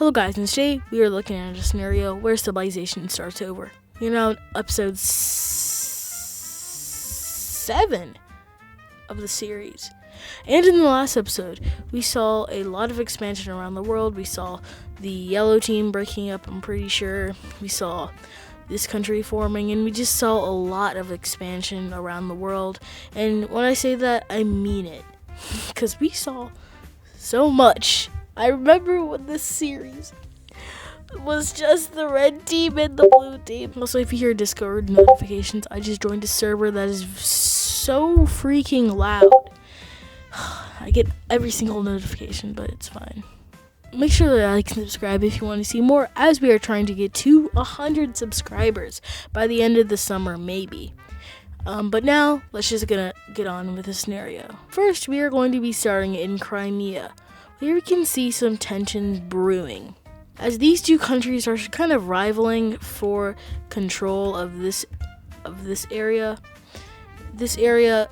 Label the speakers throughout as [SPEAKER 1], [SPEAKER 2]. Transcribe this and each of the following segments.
[SPEAKER 1] Hello guys, and today we are looking at a scenario where civilization starts over. Episode 7 of the series. And in the last episode, we saw a lot of expansion around the world. We saw the yellow team breaking up, I'm pretty sure. We saw this country forming, and we just saw a lot of expansion around the world. And when I say that, I mean it. Because we saw so much. I remember when this series was just the red team and the blue team. Also, if you hear Discord notifications, I just joined a server that is so freaking loud. I get every single notification, but it's fine. Make sure to like and subscribe if you want to see more, as we are trying to get to 100 subscribers by the end of the summer, maybe. But now, let's just get on with the scenario. First, we are going to be starting in Crimea. Here we can see some tensions brewing, as these two countries are kind of rivaling for control of this area. This area,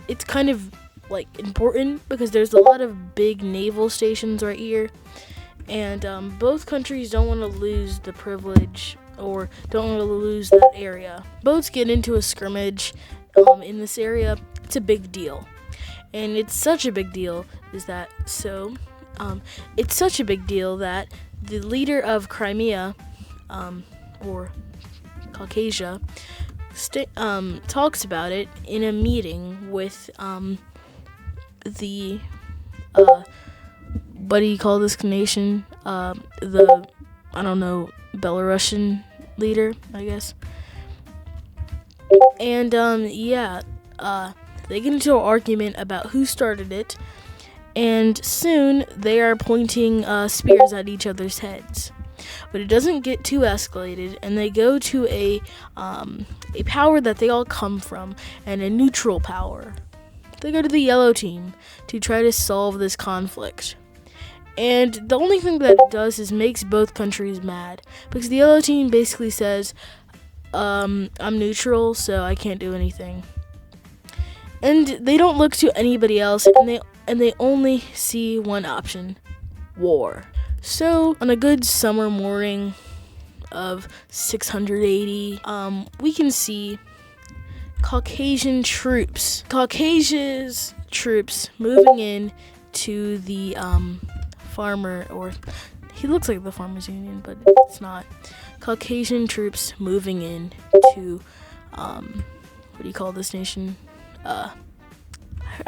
[SPEAKER 1] it's kind of like important because there's a lot of big naval stations right here, and both countries don't want to lose the privilege or don't want to lose that area. Boats get into a scrimmage in this area. It's a big deal. And it's such a big deal that the leader of Crimea, or Caucasia, talks about it in a meeting with the what do you call this nation? Belarusian leader, I guess. And they get into an argument about who started it, and soon they are pointing spears at each other's heads. But it doesn't get too escalated, and they go to a power that they all come from, and a neutral power. They go to the yellow team to try to solve this conflict. And the only thing that it does is makes both countries mad, because the yellow team basically says, I'm neutral, so I can't do anything. And they don't look to anybody else, and they only see one option: war. So on a good summer morning of 680, we can see Caucasia's troops moving in to the farmer, or he looks like the Farmers Union, but it's not. Caucasian troops moving in to what do you call this nation? I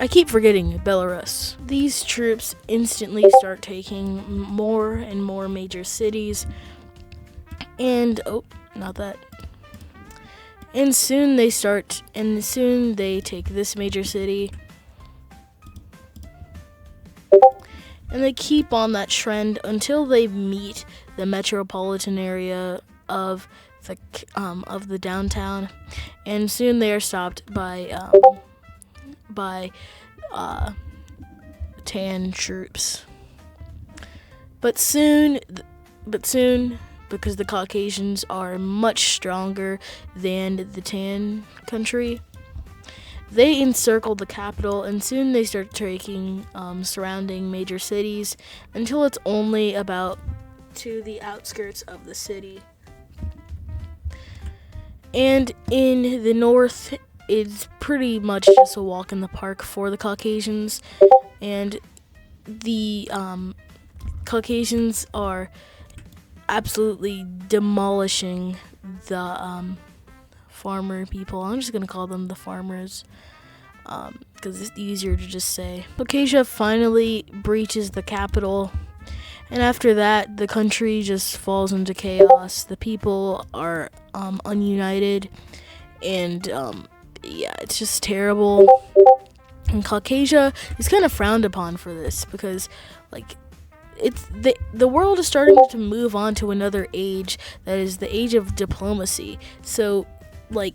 [SPEAKER 1] keep forgetting Belarus. These troops instantly start taking more and more major cities, and and soon they take this major city, and they keep on that trend until they meet the metropolitan area of the downtown, and soon they are stopped by tan troops. But soon, because the Caucasians are much stronger than the tan country, they encircle the capital, and soon they start taking surrounding major cities until it's only about to the outskirts of the city. And in the north, it's pretty much just a walk in the park for the Caucasians, and the Caucasians are absolutely demolishing the farmer people. I'm just gonna call them the farmers, because it's easier to just say. Caucasia finally breaches the capital, and after that, the country just falls into chaos. The people are ununited, and it's just terrible. And Caucasia is kind of frowned upon for this, because the world is starting to move on to another age, that is the age of diplomacy. So the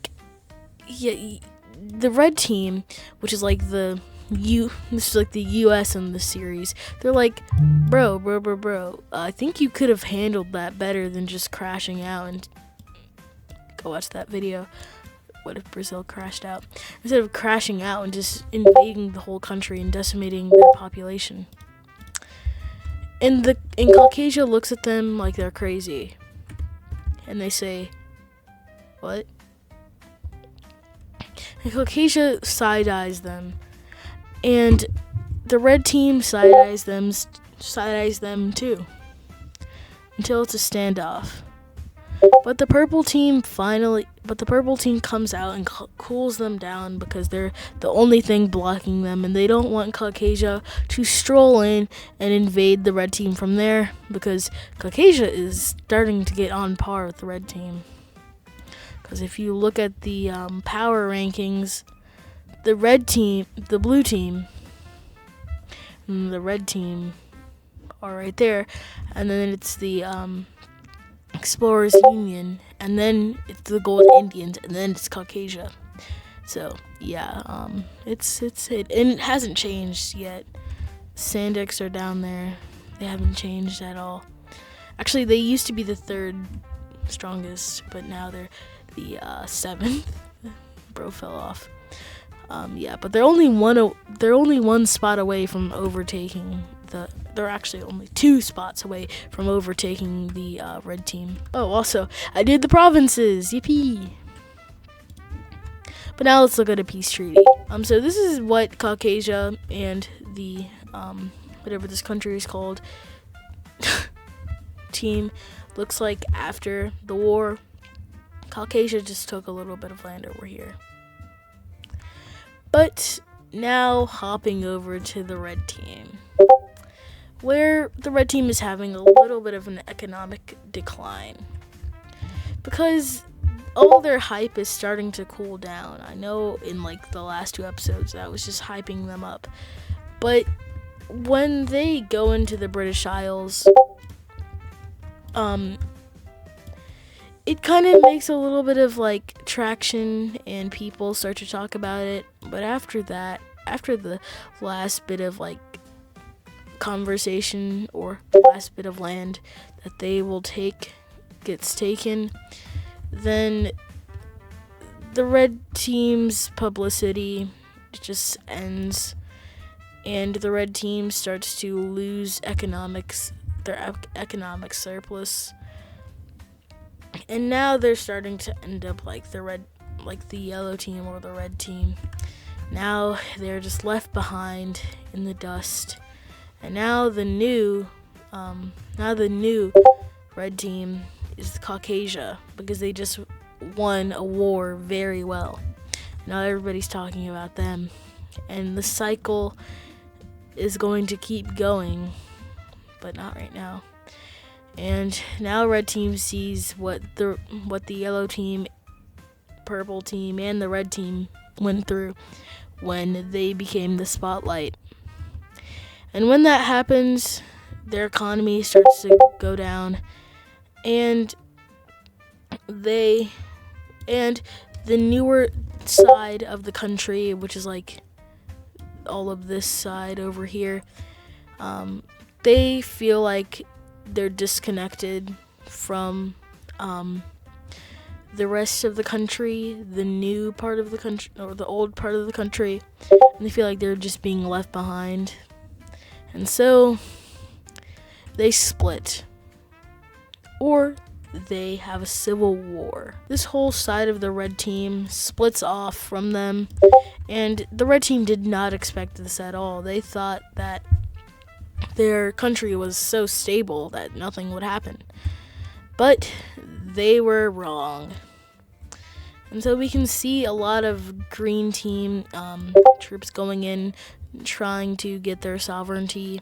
[SPEAKER 1] red team, which is like this is like the US in the series, they're like, bro, I think you could have handled that better than just crashing out. And go watch that video. What if Brazil crashed out? Instead of crashing out and just invading the whole country and decimating their population. And Caucasia looks at them like they're crazy, and they say, "What?" And Caucasia side-eyes them, and the red team side-eyes them too, until it's a standoff. But the purple team comes out and cools them down because they're the only thing blocking them, and they don't want Caucasia to stroll in and invade the red team from there, because Caucasia is starting to get on par with the red team. Because if you look at the power rankings, the blue team, and the red team are right there, and then it's the Explorers Union, and then it's the Gold Indians, and then it's Caucasia. So yeah, and it hasn't changed yet. Sandex are down there; they haven't changed at all. Actually, they used to be the third strongest, but now they're the seventh. Bro fell off. But they're only one spot away from overtaking they're actually only 2 spots away from overtaking the red team. Oh, also, I did the provinces. Yippee! But now let's look at a peace treaty. So this is what Caucasia and the whatever this country is called team looks like after the war. Caucasia just took a little bit of land over here. But now hopping over to the red team, where the red team is having a little bit of an economic decline because all their hype is starting to cool down. I know in like the last 2 episodes I was just hyping them up, but when they go into the British Isles, it kind of makes a little bit of like traction and people start to talk about it. But after that, after the last bit of like conversation or the last bit of land that they will take gets taken, then the red team's publicity just ends, and the red team starts to lose their economic surplus. And now they're starting to end up like the yellow team or the red team. Now they're just left behind in the dust. And now the new red team is Caucasia, because they just won a war very well. Now everybody's talking about them, and the cycle is going to keep going, but not right now. And now red team sees what the yellow team, purple team, and the red team went through when they became the spotlight. And when that happens, their economy starts to go down, and the newer side of the country, which is like all of this side over here, they feel like they're disconnected from the rest of the country, the new part of the country, or the old part of the country, and they feel like they're just being left behind. And so they split, or they have a civil war. This whole side of the red team splits off from them, and the red team did not expect this at all. They thought that their country was so stable that nothing would happen. But they were wrong. And so we can see a lot of green team troops going in, trying to get their sovereignty,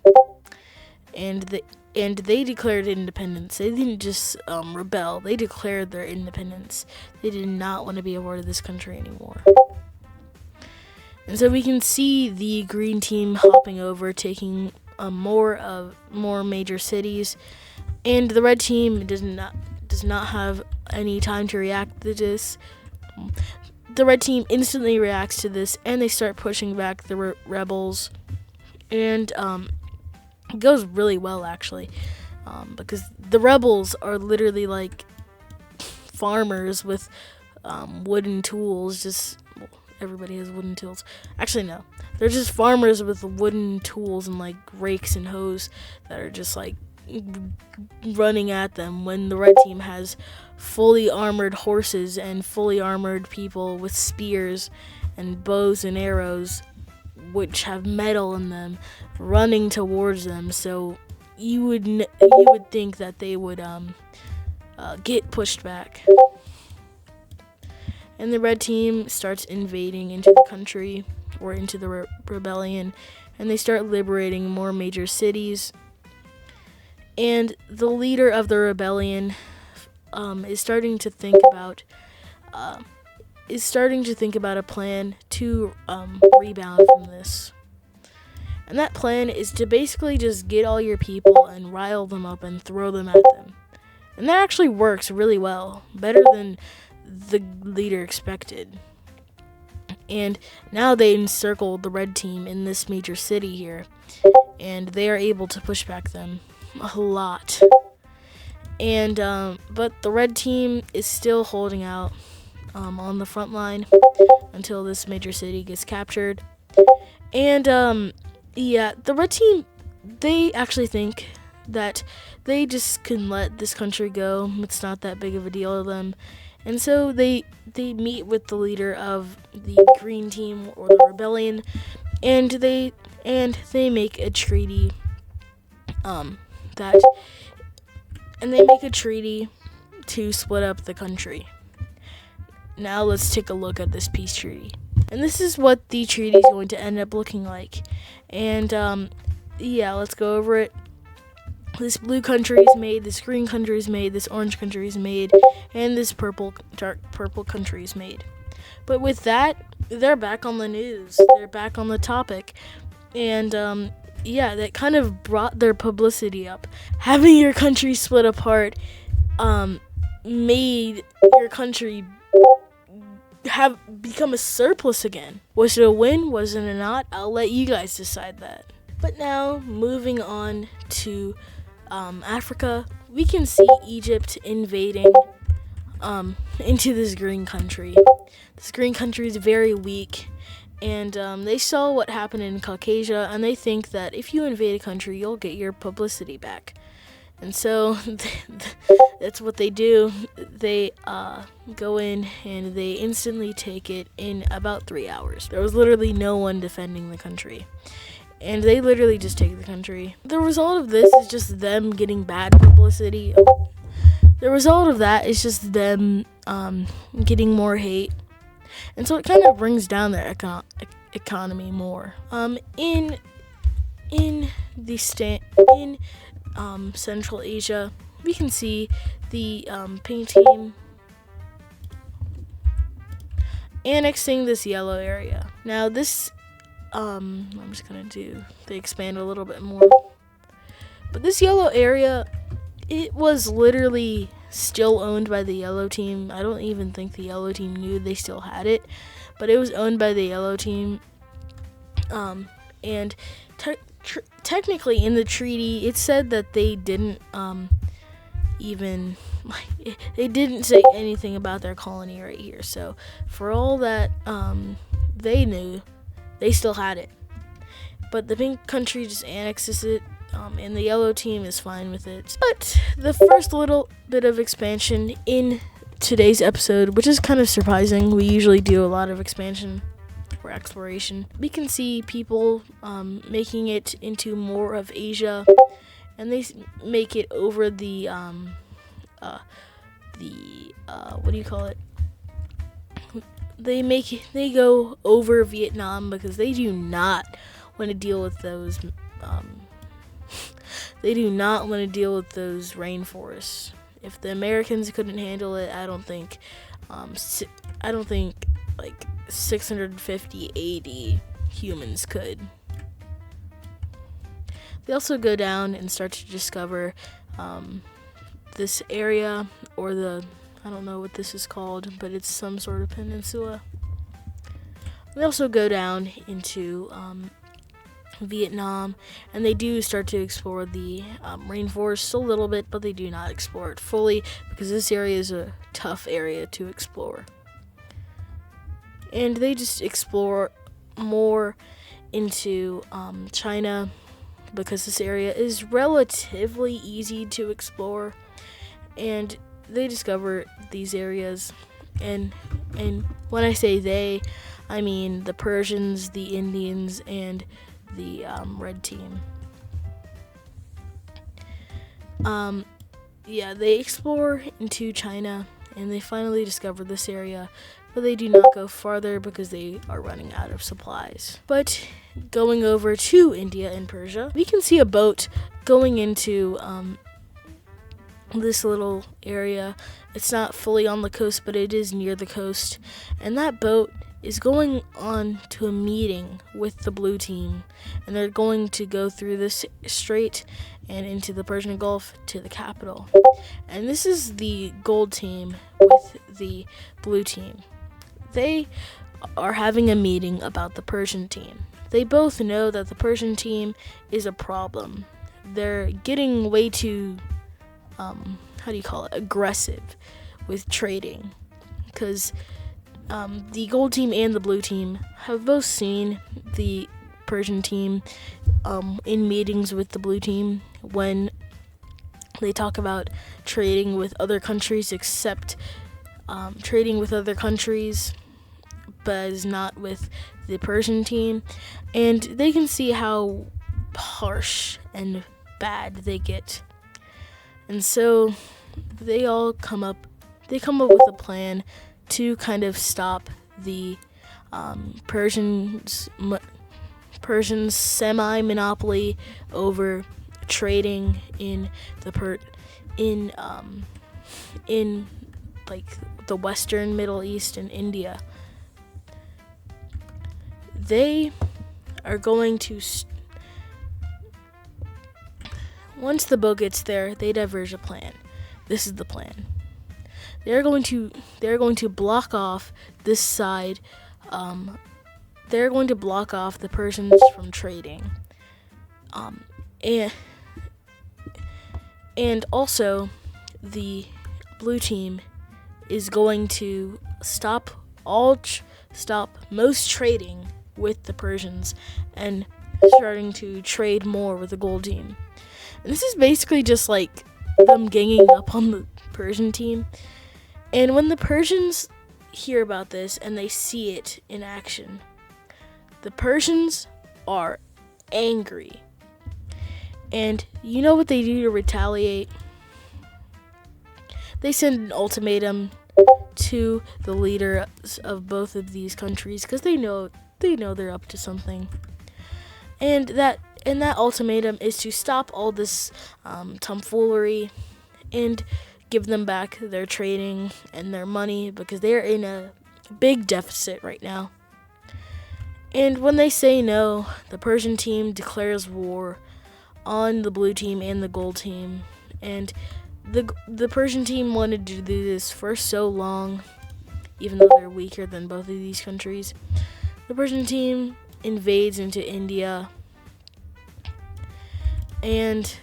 [SPEAKER 1] and they declared independence. They didn't just rebel. They declared their independence. They did not want to be a part of this country anymore. And so we can see the green team hopping over, taking more major cities, and the red team does not have any time to react to this. The red team instantly reacts to this, and they start pushing back the rebels, and it goes really well actually, because the rebels are literally like farmers with wooden tools, just everybody has wooden tools. Actually, no. They're just farmers with wooden tools and like rakes and hoes that are just like running at them, when the red team has fully armored horses and fully armored people with spears and bows and arrows, which have metal in them, running towards them. So you would think that they would get pushed back. And the red team starts invading into the country, or into the rebellion, and they start liberating more major cities. And the leader of the rebellion is starting to think about a plan to rebound from this. And that plan is to basically just get all your people and rile them up and throw them at them. And that actually works really well, better than the leader expected. And now they encircled the red team in this major city here, and they are able to push back them a lot. And but the red team is still holding out on the front line until this major city gets captured. And the red team, they actually think that they just can let this country go. It's not that big of a deal to them. And so they meet with the leader of the green team, or the rebellion, and they make a treaty to split up the country. Now let's take a look at this peace treaty. And this is what the treaty is going to end up looking like. And let's go over it. This blue country is made, this green country is made, this orange country is made, and this dark purple country is made. But with that, they're back on the news. They're back on the topic. And that kind of brought their publicity up. Having your country split apart made your country have become a surplus again. Was it a win? Was it not? I'll let you guys decide that. But now, moving on to Africa, we can see Egypt invading into this green country. This green country is very weak, and they saw what happened in Caucasia, and they think that if you invade a country, you'll get your publicity back. And so that's what they do. They go in and they instantly take it in about 3 hours. There was literally no one defending the country. And they literally just take the country. The result of this is just them getting bad publicity. The result of that is just them getting more hate. And so it kind of brings down their economy more. In Central Asia, we can see the pink team annexing this yellow area. Now this, I'm just gonna they expand a little bit more. But this yellow area, it was literally still owned by the yellow team. I don't even think the yellow team knew they still had it, but it was owned by the yellow team. And technically in the treaty, it said that they didn't they didn't say anything about their colony right here. So for all that they knew, they still had it. But the pink country just annexes it, and the yellow team is fine with it. But the first little bit of expansion in today's episode, which is kind of surprising, we usually do a lot of expansion or exploration. We can see people making it into more of Asia, and they make it over the what do you call it? They go over Vietnam because they do not want to deal with those. They do not want to deal with those rainforests. If the Americans couldn't handle it, I don't think like 650 AD humans could. They also go down and start to discover this area, or I don't know what this is called, but it's some sort of peninsula. They also go down into Vietnam, and they do start to explore the rainforest a little bit, but they do not explore it fully because this area is a tough area to explore. and they just explore more into China, because this area is relatively easy to explore, and they discover these areas. And when I say they, I mean the Persians, the Indians, and the red team. They explore into China, and they finally discover this area, but they do not go farther because they are running out of supplies. But going over to India and Persia, we can see a boat going into this little area. It's not fully on the coast, but it is near the coast, and that boat is going on to a meeting with the blue team, and they're going to go through this strait and into the Persian Gulf to the capital. And this is the gold team with the blue team. They are having a meeting about the Persian team. They both know that the Persian team is a problem. They're getting way too aggressive with trading, because the gold team and the blue team have both seen the Persian team in meetings with the blue team when they talk about trading with other countries, except trading with other countries, but is not with the Persian team. And they can see how harsh and bad they get. And so they come up with a plan to kind of stop the Persians' semi-monopoly over trading in the Western Middle East and India. They are going to once the boat gets there, they diverge a plan. This is the plan. They're going to block off this side. They're going to block off the Persians from trading. And also, the blue team is going to stop most trading with the Persians and starting to trade more with the gold team. And this is basically just like them ganging up on the Persian team. And when the Persians hear about this and they see it in action, the Persians are angry. And you know what they do to retaliate? They send an ultimatum to the leaders of both of these countries, because they know they're up to something. And that ultimatum is to stop all this tomfoolery and give them back their trading and their money, because they're in a big deficit right now. And when they say no, the Persian team declares war on the blue team and the gold team. And the Persian team wanted to do this for so long, even though they're weaker than both of these countries. The Persian team invades into India, and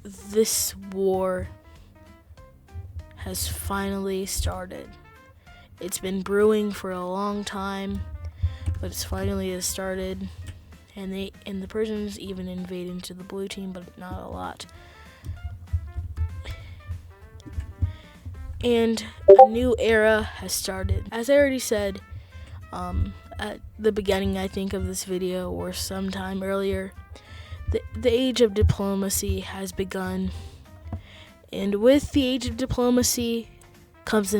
[SPEAKER 1] this war has finally started. It's been brewing for a long time, but it's finally has started. And the Persians even invade into the blue team, but not a lot. And a new era has started. As I already said at the beginning, I think, of this video, or sometime earlier, the age of diplomacy has begun. And with the age of diplomacy comes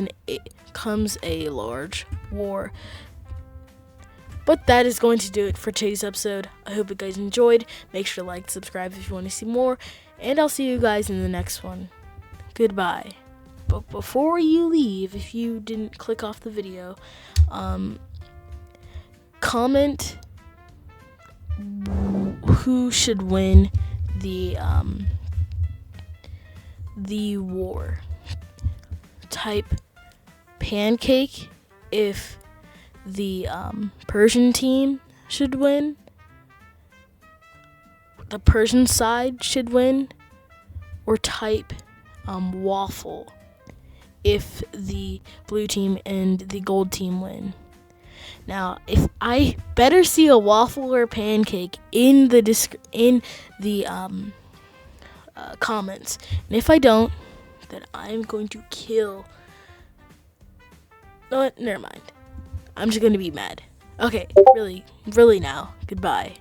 [SPEAKER 1] a large war. But that is going to do it for today's episode. I hope you guys enjoyed. Make sure to like, subscribe if you want to see more. And I'll see you guys in the next one. Goodbye. But before you leave, if you didn't click off the video, comment who should win the war. Type pancake if the Persian team should win. The Persian side should win. Or type waffle if the blue team and the gold team win. Now, if I better see a waffle or pancake in the comments, and if I don't, then I'm going to kill. No, never mind. I'm just going to be mad. Okay, really, really now. Goodbye.